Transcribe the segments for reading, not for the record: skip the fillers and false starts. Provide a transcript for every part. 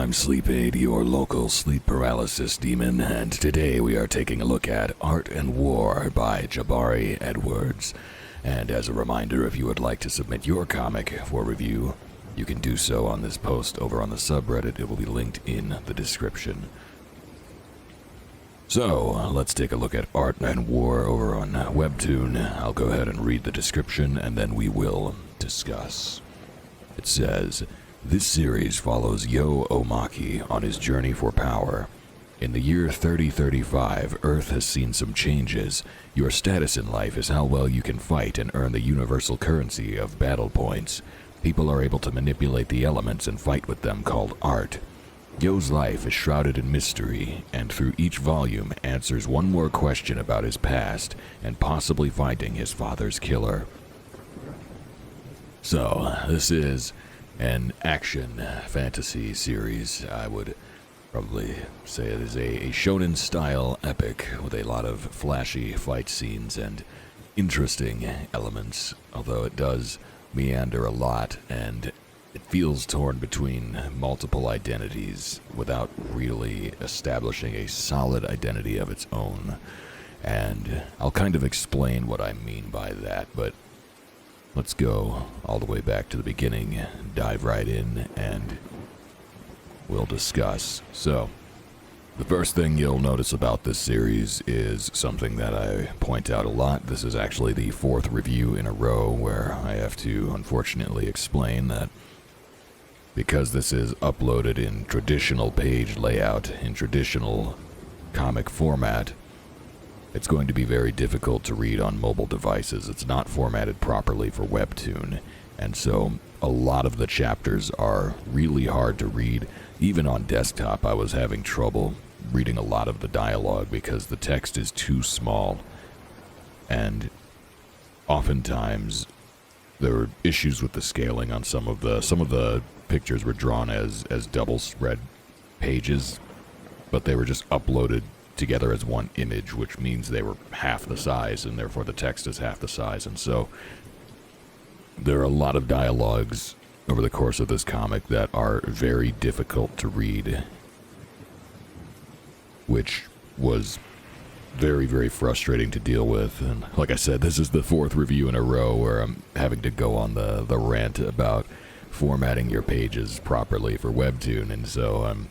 I'm Sleep8, your local sleep paralysis demon, and today we are taking a look at Art and War by Jabari Edwards. And as a reminder, if you would like to submit your comic for review, you can do so on this post over on the subreddit. It will be linked in the description. So, let's take a look at Art and War over on Webtoon. I'll go ahead and read the description, and then we will discuss. It says, this series follows Yo Omaki on his journey for power. In the year 3035, Earth has seen some changes. Your status in life is how well you can fight and earn the universal currency of battle points. People are able to manipulate the elements and fight with them, called art. Yo's life is shrouded in mystery, and through each volume answers one more question about his past and possibly finding his father's killer. So, this is an action fantasy series. I would probably say it is a shonen-style epic with a lot of flashy fight scenes and interesting elements, although it does meander a lot and it feels torn between multiple identities without really establishing a solid identity of its own. And I'll kind of explain what I mean by that, but let's go all the way back to the beginning, dive right in, and we'll discuss. So, the first thing you'll notice about this series is something that I point out a lot. This is actually the fourth review in a row where I have to unfortunately explain that because this is uploaded in traditional page layout, in traditional comic format, it's going to be very difficult to read on mobile devices. It's not formatted properly for Webtoon, and so a lot of the chapters are really hard to read. Even on desktop, I was having trouble reading a lot of the dialogue because the text is too small, and oftentimes there were issues with the scaling on some of the pictures were drawn as double spread pages, but they were just uploaded together as one image, which means they were half the size, and therefore the text is half the size. And so there are a lot of dialogues over the course of this comic that are very difficult to read, which was very, very frustrating to deal with. And like I said, this is the fourth review in a row where I'm having to go on the rant about formatting your pages properly for Webtoon, and so I'm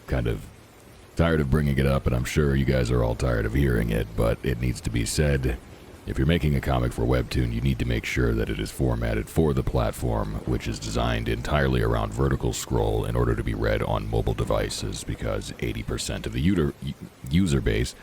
kind of tired of bringing it up, and I'm sure you guys are all tired of hearing it, but it needs to be said. If you're making a comic for Webtoon, you need to make sure that it is formatted for the platform, which is designed entirely around vertical scroll in order to be read on mobile devices, because 80% of the user base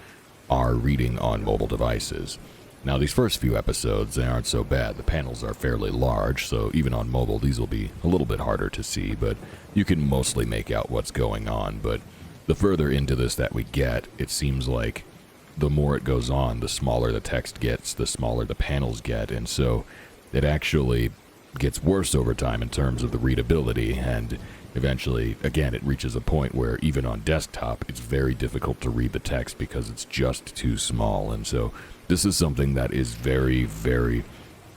are reading on mobile devices. Now, these first few episodes, they aren't so bad. The panels are fairly large, so even on mobile, these will be a little bit harder to see, but you can mostly make out what's going on. But the further into this that we get, it seems like the more it goes on, the smaller the text gets, the smaller the panels get, and so it actually gets worse over time in terms of the readability, and eventually, again, it reaches a point where even on desktop, it's very difficult to read the text because it's just too small. And so this is something that is very, very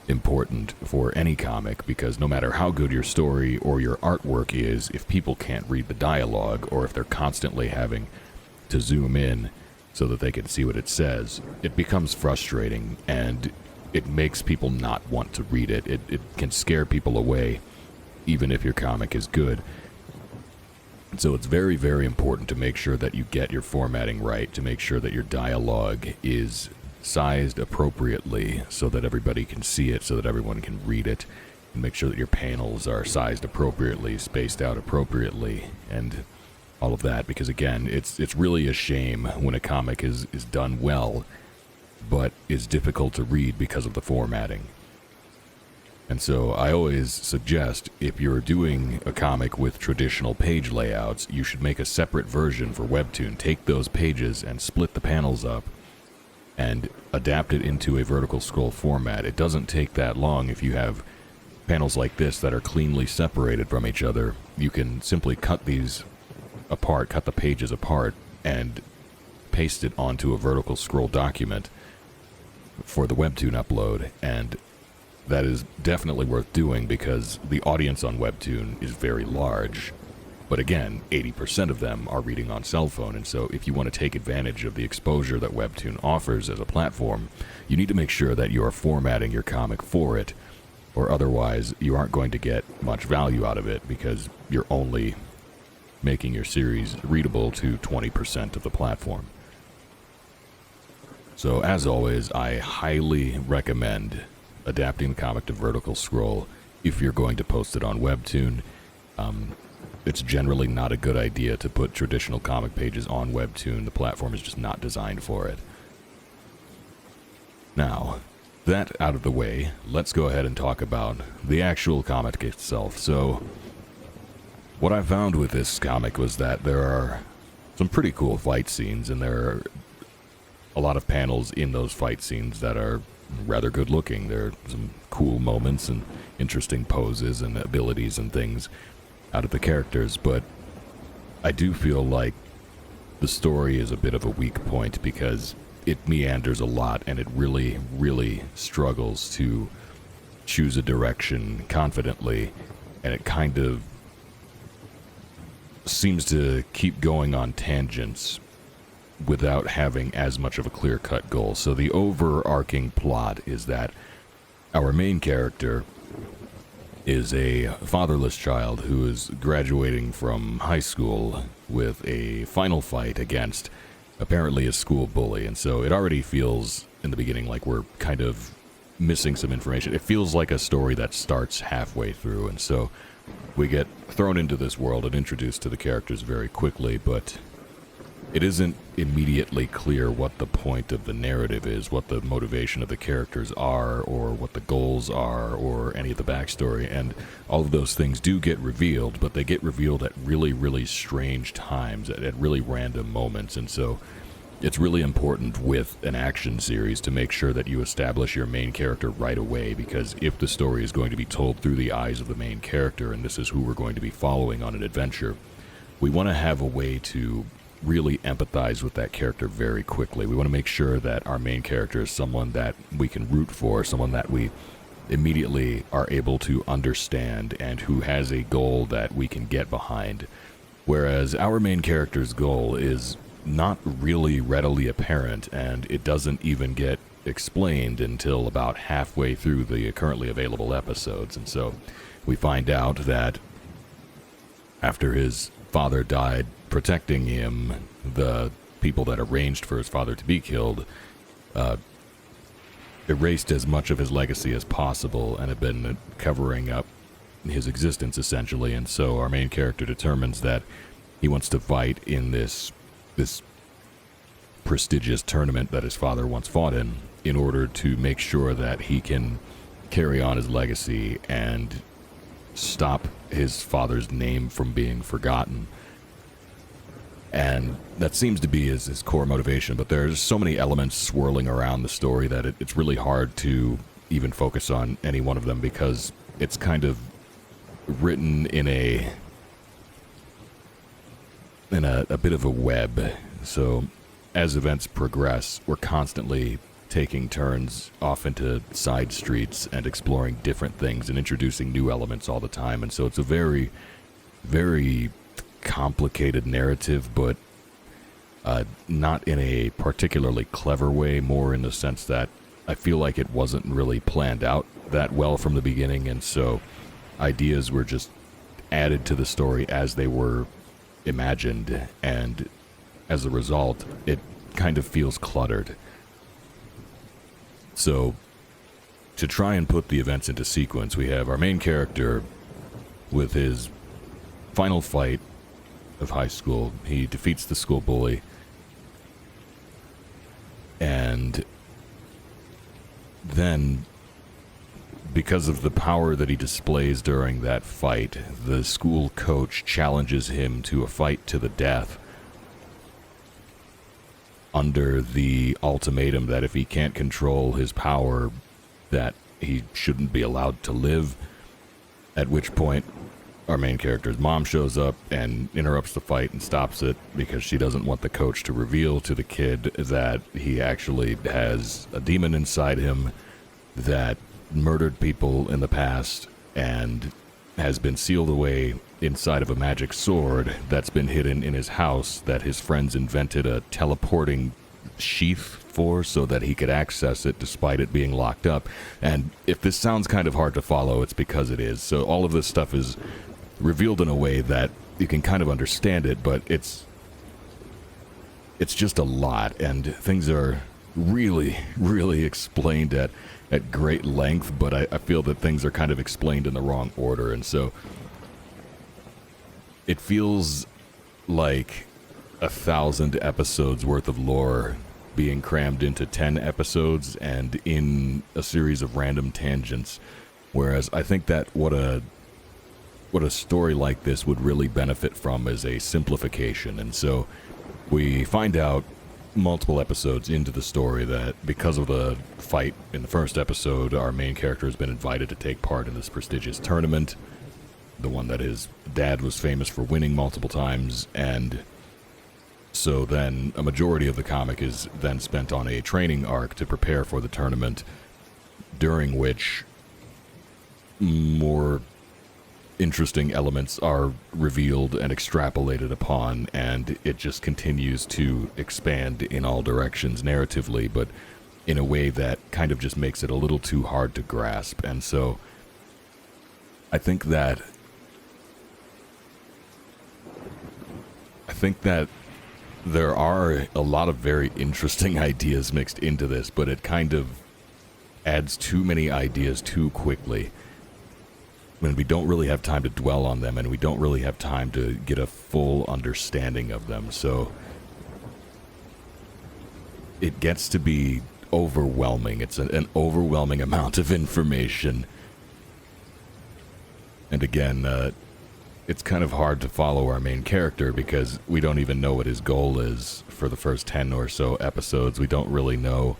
important for any comic, because no matter how good your story or your artwork is, if people can't read the dialogue, or if they're constantly having to zoom in so that they can see what it says, it becomes frustrating, and it makes people not want to read it. It can scare people away, even if your comic is good. So it's very, very important to make sure that you get your formatting right, to make sure that your dialogue is sized appropriately so that everybody can see it, so that everyone can read it, and make sure that your panels are sized appropriately, spaced out appropriately, and all of that, because again, it's really a shame when a comic is done well, but is difficult to read because of the formatting. And so I always suggest, if you're doing a comic with traditional page layouts, you should make a separate version for Webtoon. Take those pages and split the panels up and adapt it into a vertical scroll format. It doesn't take that long. If you have panels like this that are cleanly separated from each other, you can simply cut these apart, cut the pages apart, and paste it onto a vertical scroll document for the Webtoon upload, and that is definitely worth doing because the audience on Webtoon is very large. But again, 80% of them are reading on cell phone, and so if you want to take advantage of the exposure that Webtoon offers as a platform, you need to make sure that you are formatting your comic for it, or otherwise you aren't going to get much value out of it because you're only making your series readable to 20% of the platform. So as always, I highly recommend adapting the comic to vertical scroll if you're going to post it on Webtoon. It's generally not a good idea to put traditional comic pages on Webtoon. The platform is just not designed for it. Now, that out of the way, let's go ahead and talk about the actual comic itself. So, what I found with this comic was that there are some pretty cool fight scenes, and there are a lot of panels in those fight scenes that are rather good looking. There are some cool moments and interesting poses and abilities and things out of the characters, but I do feel like the story is a bit of a weak point because it meanders a lot and it really, really struggles to choose a direction confidently, and it kind of seems to keep going on tangents without having as much of a clear-cut goal. So the overarching plot is that our main character is a fatherless child who is graduating from high school with a final fight against apparently a school bully. And so it already feels in the beginning like we're kind of missing some information. It feels like a story that starts halfway through. And so we get thrown into this world and introduced to the characters very quickly, but it isn't immediately clear what the point of the narrative is, what the motivation of the characters are, or what the goals are, or any of the backstory. And all of those things do get revealed, but they get revealed at really, really strange times, at really random moments. And so it's really important with an action series to make sure that you establish your main character right away, because if the story is going to be told through the eyes of the main character, and this is who we're going to be following on an adventure, we want to have a way to really empathize with that character very quickly. We want to make sure that our main character is someone that we can root for, someone that we immediately are able to understand, and who has a goal that we can get behind. Whereas our main character's goal is not really readily apparent, and it doesn't even get explained until about halfway through the currently available episodes. And so we find out that after his father died, protecting him, the people that arranged for his father to be killed erased as much of his legacy as possible and have been covering up his existence, essentially. And so our main character determines that he wants to fight in this prestigious tournament that his father once fought in order to make sure that he can carry on his legacy and stop his father's name from being forgotten. And that seems to be his core motivation, but there's so many elements swirling around the story that it's really hard to even focus on any one of them, because it's kind of written in a bit of a web. So as events progress, we're constantly taking turns off into side streets and exploring different things and introducing new elements all the time. And so it's a very, very complicated narrative, but not in a particularly clever way, more in the sense that I feel like it wasn't really planned out that well from the beginning, and so ideas were just added to the story as they were imagined, and as a result, it kind of feels cluttered. So, to try and put the events into sequence, we have our main character with his final fight of high school. He defeats the school bully, and then, because of the power that he displays during that fight, the school coach challenges him to a fight to the death under the ultimatum that if he can't control his power, that he shouldn't be allowed to live. At which point, our main character's mom shows up and interrupts the fight and stops it because she doesn't want the coach to reveal to the kid that he actually has a demon inside him that murdered people in the past and has been sealed away inside of a magic sword that's been hidden in his house that his friends invented a teleporting sheath for so that he could access it despite it being locked up. And if this sounds kind of hard to follow, it's because it is. So all of this stuff is revealed in a way that you can kind of understand it, but it's just a lot, and things are really, really explained at great length, but I feel that things are kind of explained in the wrong order, and so it feels like 1,000 episodes worth of lore being crammed into 10 episodes and in a series of random tangents, whereas I think that what a story like this would really benefit from is a simplification. And so we find out multiple episodes into the story that because of the fight in the first episode, our main character has been invited to take part in this prestigious tournament, the one that his dad was famous for winning multiple times. And so then a majority of the comic is then spent on a training arc to prepare for the tournament, during which more interesting elements are revealed and extrapolated upon, and it just continues to expand in all directions narratively, but in a way that kind of just makes it a little too hard to grasp. And so I think that there are a lot of very interesting ideas mixed into this, but it kind of adds too many ideas too quickly, when we don't really have time to dwell on them, and we don't really have time to get a full understanding of them. So it gets to be overwhelming. It's an overwhelming amount of information. And again, it's kind of hard to follow our main character because we don't even know what his goal is for the first 10 or so episodes. We don't really know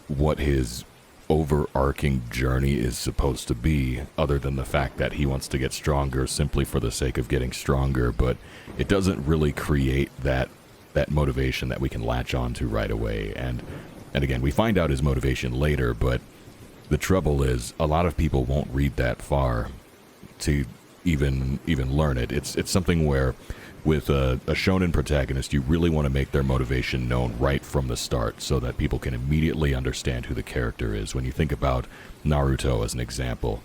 what his overarching journey is supposed to be, other than the fact that he wants to get stronger simply for the sake of getting stronger, but it doesn't really create that motivation that we can latch on to right away. And again, we find out his motivation later, but the trouble is a lot of people won't read that far to even learn it. It's something where with a shonen protagonist, you really want to make their motivation known right from the start so that people can immediately understand who the character is. When you think about Naruto as an example,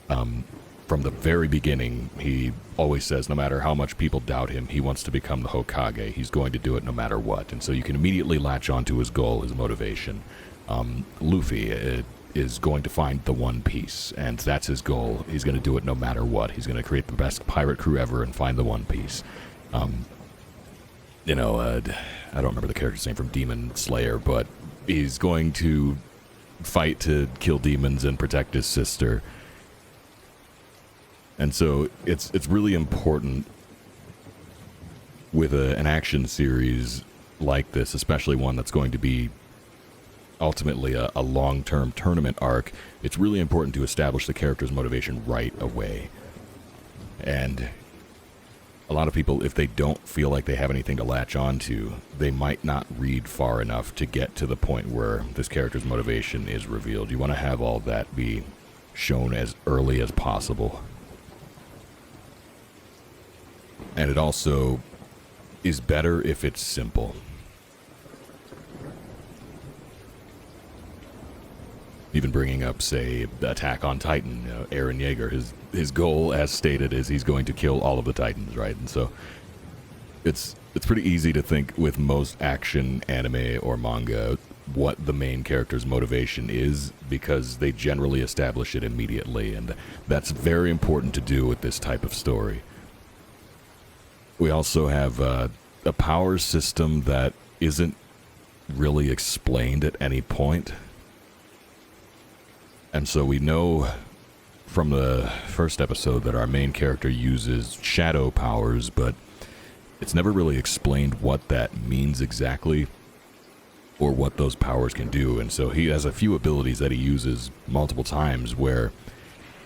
from the very beginning, he always says no matter how much people doubt him, he wants to become the Hokage. He's going to do it no matter what. And so you can immediately latch onto his goal, his motivation. Luffy is going to find the One Piece, and that's his goal. He's going to do it no matter what. He's going to create the best pirate crew ever and find the One Piece. I don't remember the character's name from Demon Slayer, but he's going to fight to kill demons and protect his sister. And so it's really important with an action series like this, especially one that's going to be ultimately a long-term tournament arc. It's really important to establish the character's motivation right away. And a lot of people, if they don't feel like they have anything to latch on to, they might not read far enough to get to the point where this character's motivation is revealed. You want to have all that be shown as early as possible. And it also is better if it's simple. Even bringing up, say, Attack on Titan, Eren Yeager, his goal, as stated, is he's going to kill all of the Titans, right? And so it's pretty easy to think with most action anime or manga what the main character's motivation is, because they generally establish it immediately, and that's very important to do with this type of story. We also have a power system that isn't really explained at any point. And so we know from the first episode that our main character uses shadow powers, but it's never really explained what that means exactly or what those powers can do. And so he has a few abilities that he uses multiple times where,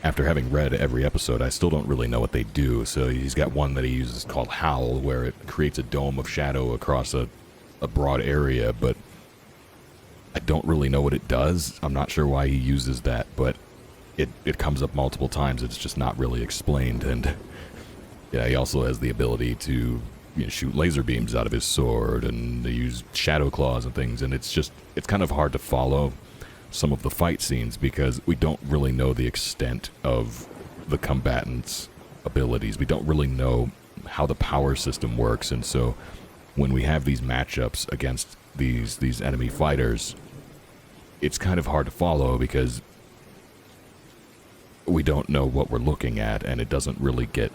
after having read every episode, I still don't really know what they do. So he's got one that he uses called Howl, where it creates a dome of shadow across a broad area, but I don't really know what it does. I'm not sure why he uses that, but it comes up multiple times. It's just not really explained. And yeah, he also has the ability to shoot laser beams out of his sword, and they use shadow claws and things. And it's kind of hard to follow some of the fight scenes because we don't really know the extent of the combatants' abilities. We don't really know how the power system works, and so when we have these matchups against these enemy fighters, it's kind of hard to follow because we don't know what we're looking at, and it doesn't really get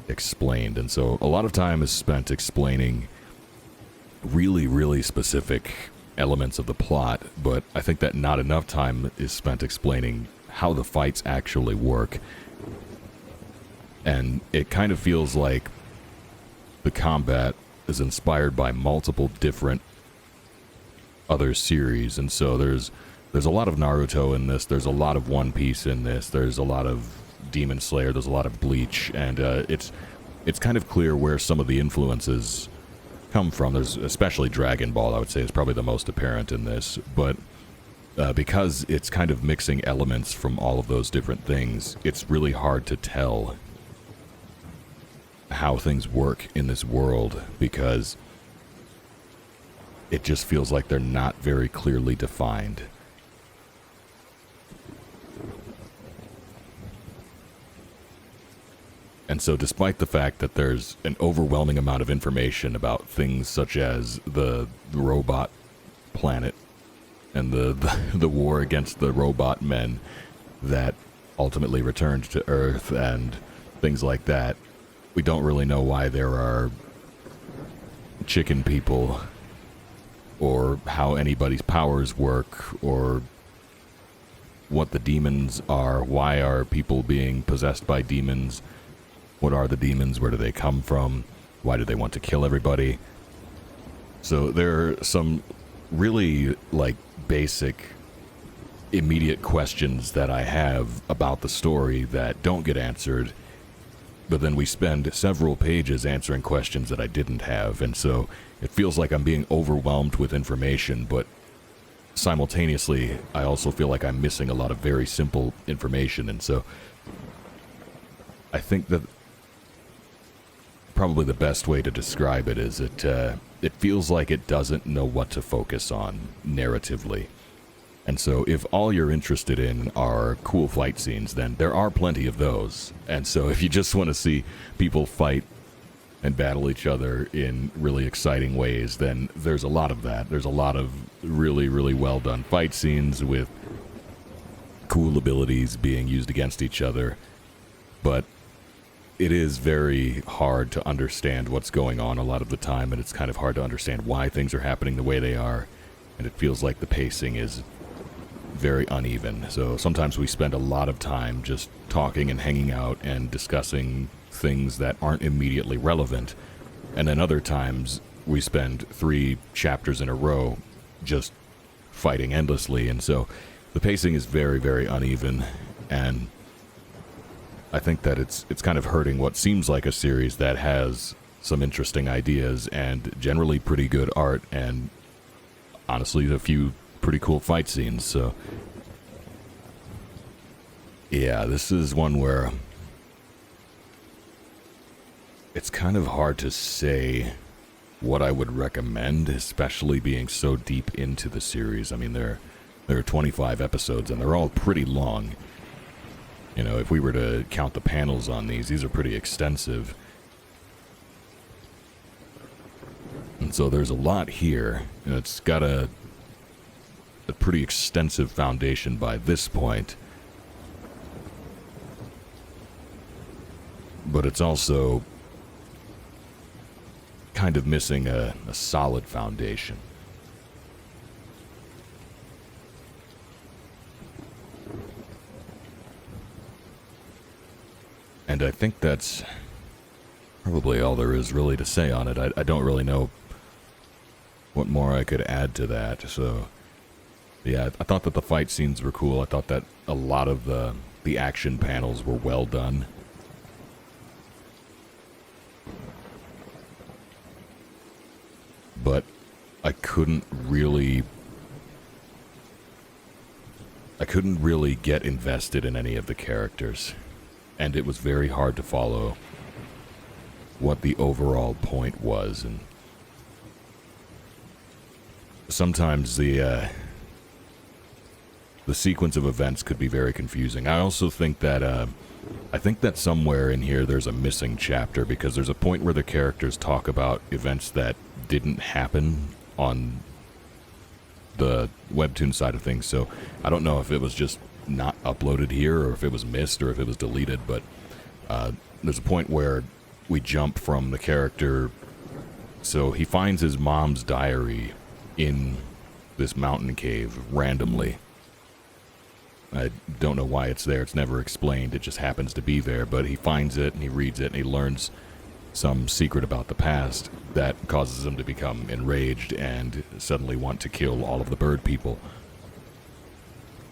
explained. And so a lot of time is spent explaining really, really specific elements of the plot, but I think that not enough time is spent explaining how the fights actually work. And it kind of feels like the combat is inspired by multiple different other series, and so there's a lot of Naruto in this, there's a lot of One Piece in this, there's a lot of Demon Slayer, there's a lot of Bleach, and it's kind of clear where some of the influences come from. There's especially Dragon Ball, I would say, is probably the most apparent in this, but because it's kind of mixing elements from all of those different things, it's really hard to tell how things work in this world because it just feels like they're not very clearly defined. And so despite the fact that there's an overwhelming amount of information about things such as the robot planet and the war against the robot men that ultimately returned to Earth and things like that, we don't really know why there are chicken people or how anybody's powers work or what the demons are. Why are people being possessed by demons? What are the demons? Where do they come from? Why do they want to kill everybody? So there are some really, basic, immediate questions that I have about the story that don't get answered, but then we spend several pages answering questions that I didn't have, and so it feels like I'm being overwhelmed with information, but simultaneously, I also feel like I'm missing a lot of very simple information, and so I think that probably the best way to describe it is it feels like it doesn't know what to focus on narratively. And so if all you're interested in are cool fight scenes, then there are plenty of those. And so if you just want to see people fight and battle each other in really exciting ways, then there's a lot of that. There's a lot of really, really well done fight scenes with cool abilities being used against each other. But it is very hard to understand what's going on a lot of the time, and it's kind of hard to understand why things are happening the way they are, and it feels like the pacing is very uneven. So sometimes we spend a lot of time just talking and hanging out and discussing things that aren't immediately relevant, and then other times we spend 3 chapters in a row just fighting endlessly, and so the pacing is very, very uneven, and I think that it's kind of hurting what seems like a series that has some interesting ideas and generally pretty good art and honestly a few pretty cool fight scenes. So yeah, this is one where it's kind of hard to say what I would recommend, especially being so deep into the series. I mean, there are 25 episodes and they're all pretty long. You know, if we were to count the panels on these are pretty extensive. And so there's a lot here. And it's got a pretty extensive foundation by this point. But it's also kind of missing a solid foundation. And I think that's probably all there is really to say on it. I don't really know what more I could add to that. So, yeah, I thought that the fight scenes were cool. I thought that a lot of the action panels were well done. But I couldn't really I couldn't really get invested in any of the characters, and it was very hard to follow what the overall point was, and sometimes the sequence of events could be very confusing. I also think that somewhere in here there's a missing chapter, because there's a point where the characters talk about events that didn't happen on the Webtoon side of things, so I don't know if it was just not uploaded here, or if it was missed, or if it was deleted, but there's a point where we jump from the character, so he finds his mom's diary in this mountain cave randomly. I don't know why it's there, it's never explained, it just happens to be there, but he finds it and he reads it and he learns some secret about the past that causes him to become enraged and suddenly want to kill all of the bird people.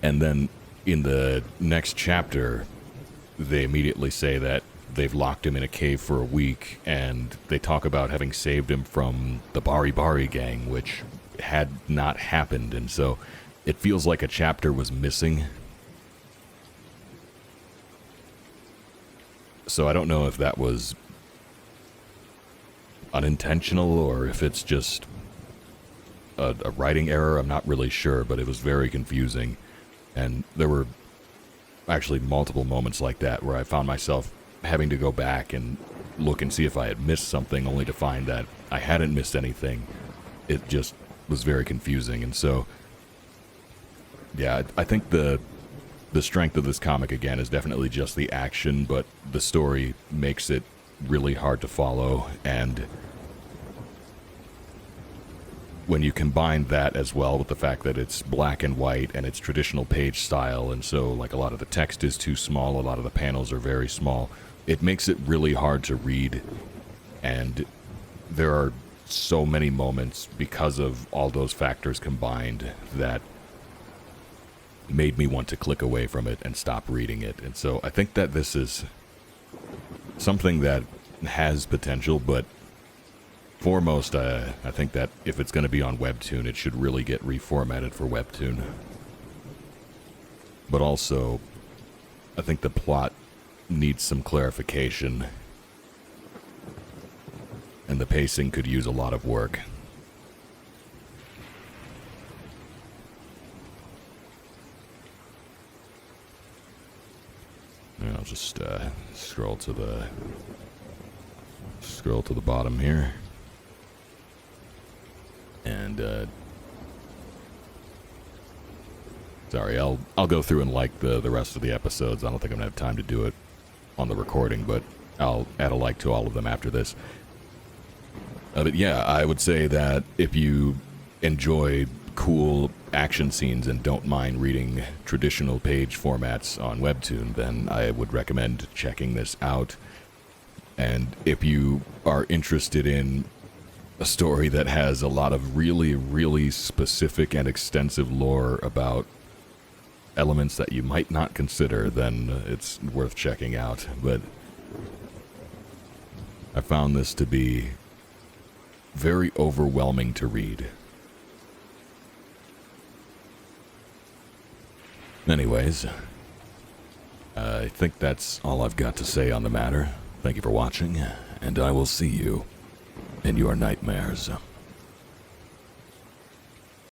And then in the next chapter, they immediately say that they've locked him in a cave for a week, and they talk about having saved him from the Bari Bari gang, which had not happened, and so it feels like a chapter was missing. So I don't know if that was unintentional or if it's just a writing error. I'm not really sure, but it was very confusing. And there were actually multiple moments like that where I found myself having to go back and look and see if I had missed something, only to find that I hadn't missed anything. It just was very confusing. And so, yeah, I think the strength of this comic, again, is definitely just the action, but the story makes it really hard to follow, and when you combine that as well with the fact that it's black and white and it's traditional page style, and so like a lot of the text is too small, a lot of the panels are very small, it makes it really hard to read. And there are so many moments because of all those factors combined that made me want to click away from it and stop reading it. And so I think that this is something that has potential, but foremost, I think that if it's going to be on Webtoon, it should really get reformatted for Webtoon. But also, I think the plot needs some clarification, and the pacing could use a lot of work. And I'll just scroll to the bottom here, and sorry, I'll go through and like the rest of the episodes. I don't think I'm gonna have time to do it on the recording, but I'll add a like to all of them after this. But yeah, I would say that if you enjoy cool action scenes and don't mind reading traditional page formats on Webtoon, then I would recommend checking this out. And if you are interested in a story that has a lot of really, really specific and extensive lore about elements that you might not consider, then it's worth checking out. But I found this to be very overwhelming to read. Anyways, I think that's all I've got to say on the matter. Thank you for watching, and I will see you in your nightmares.